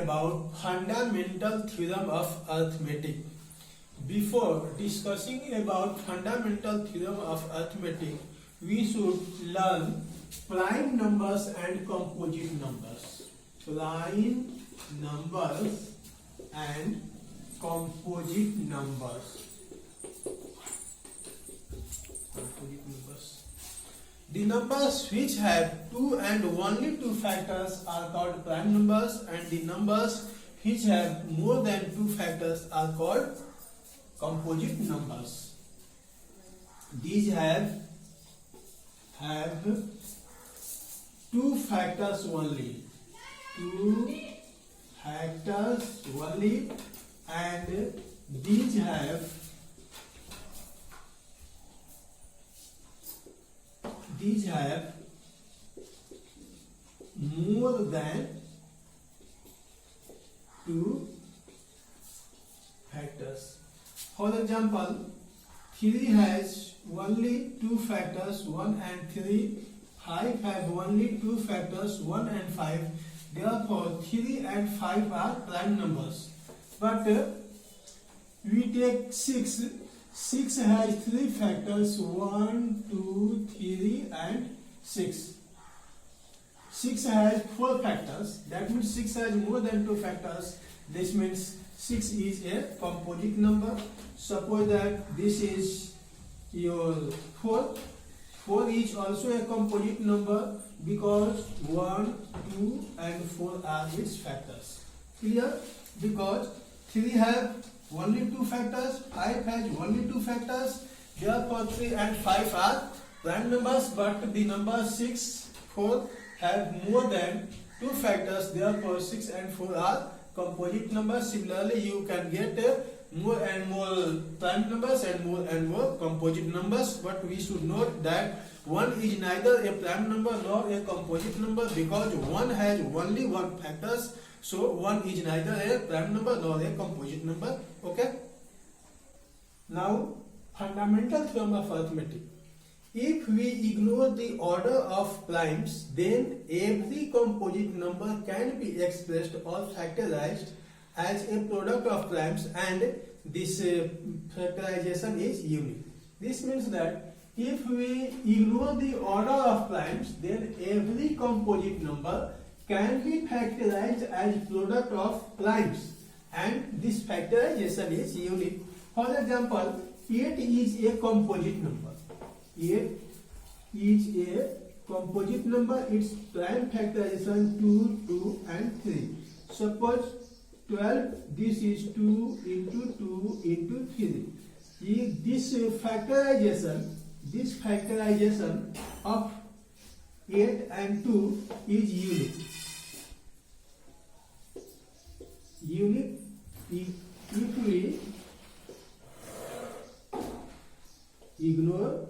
About fundamental theorem of arithmetic. Before discussing about fundamental theorem of arithmetic, we should learn prime numbers and composite numbers. Prime numbers and composite numbers. The numbers which have two and only two factors are called prime numbers, and the numbers which have more than two factors are called composite numbers. These have two factors only, and these have more than two factors. For example, 3 has only two factors 1 and 3. 5 have only two factors 1 and 5. Therefore 3 and 5 are prime numbers. But we take 6. 6 has three factors 1, 2, 3 and 6. 6 has four factors. That means 6 has more than two factors. This means 6 is a composite number. Suppose that this is your 4. 4 is also a composite number because 1, 2 and 4 are its factors. Clear? Because 3 have only two factors, 5 has only two factors, therefore 3 and 5 are prime numbers, but the number 6, 4 have more than two factors, therefore 6 and 4 are composite numbers. Similarly, you can get more and more prime numbers and more composite numbers, but we should note that 1 is neither a prime number nor a composite number because 1 has only one factors. So 1 is neither a prime number nor a composite number. Okay. Now, fundamental theorem of arithmetic. If we ignore the order of primes, then every composite number can be expressed or factorized as a product of primes, and this factorization is unique. This means that if we ignore the order of primes, then every composite number can be factorized as product of primes, and this factorization is unique. For example, 8 is a composite number. 8 is a composite number. Its prime factorization 2, 2 and 3. Suppose 12, this is 2 into 2 into 3. This factorization of 8 and 2 is unique. Unique if we ignore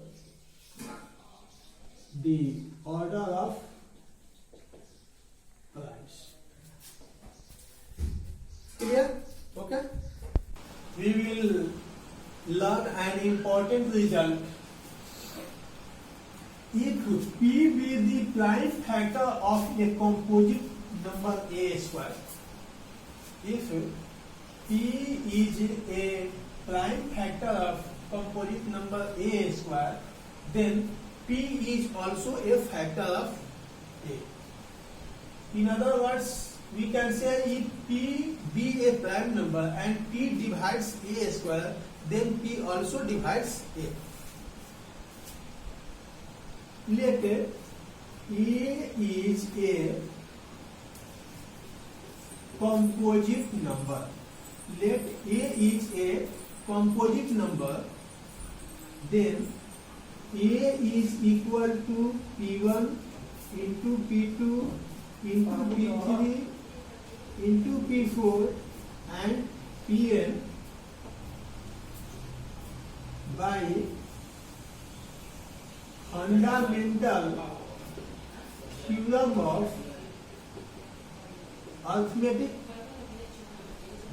the order of primes. Clear? Okay. We will learn an important result. If P be the prime factor of a composite number A square, if P is a prime factor of composite number A square, then P is also a factor of A. In other words, we can say if P be a prime number and P divides A square, then P also divides A. Let A is a composite number. Let A is a composite number, then A is equal to P1 into P2 into P3 into P4 and Pn by fundamental theorem of arithmetic,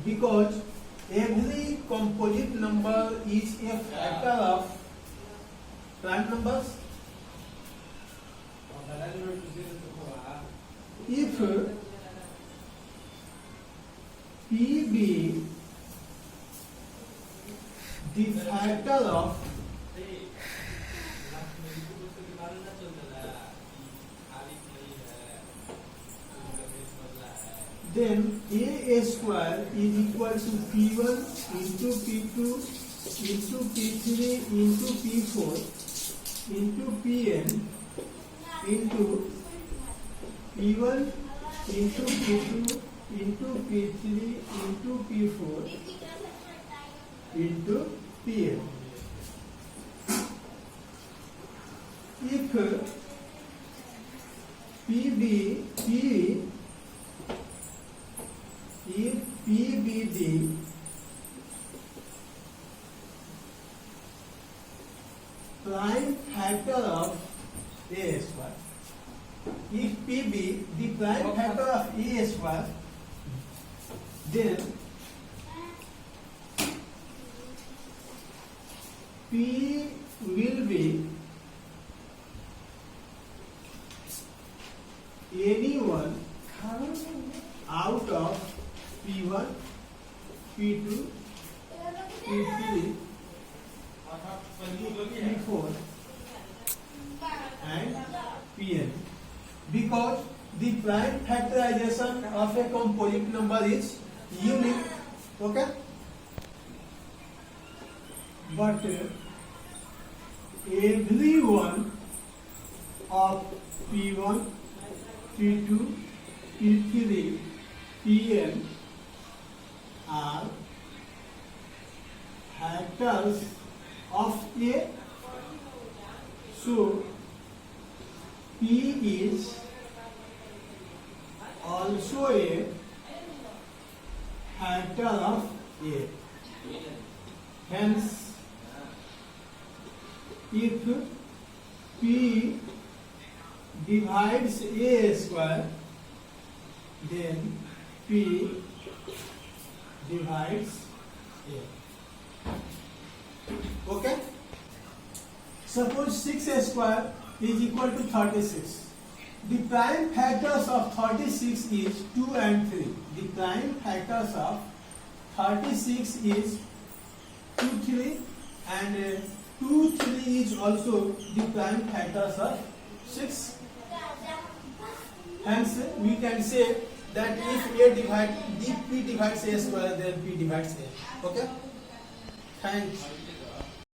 because every composite number is a factor of prime numbers. If PB the factor of then A square is equal to P1 into P2 into P3 into P4 into Pn into P1 into P2 into P3 into P4 into Pn. If PBD prime factor of A square, if PB the prime factor of A square, then P will be any one out of P1, P2, P3, P4 and Pn, because the prime factorization of a composite number is unique. Okay, but every one of P1, P2, P3, Pn are factors of A, so P is also a factor of A. Hence, if P divides A square, then P divides A. Okay? Suppose 6A square is equal to 36. The prime factors of 36 is 2 and 3. The prime factors of 36 is 2, 3 and 2, 3 is also the prime factors of 6. Hence, we can say that if P divides A square, then P divides A. Okay? Thanks.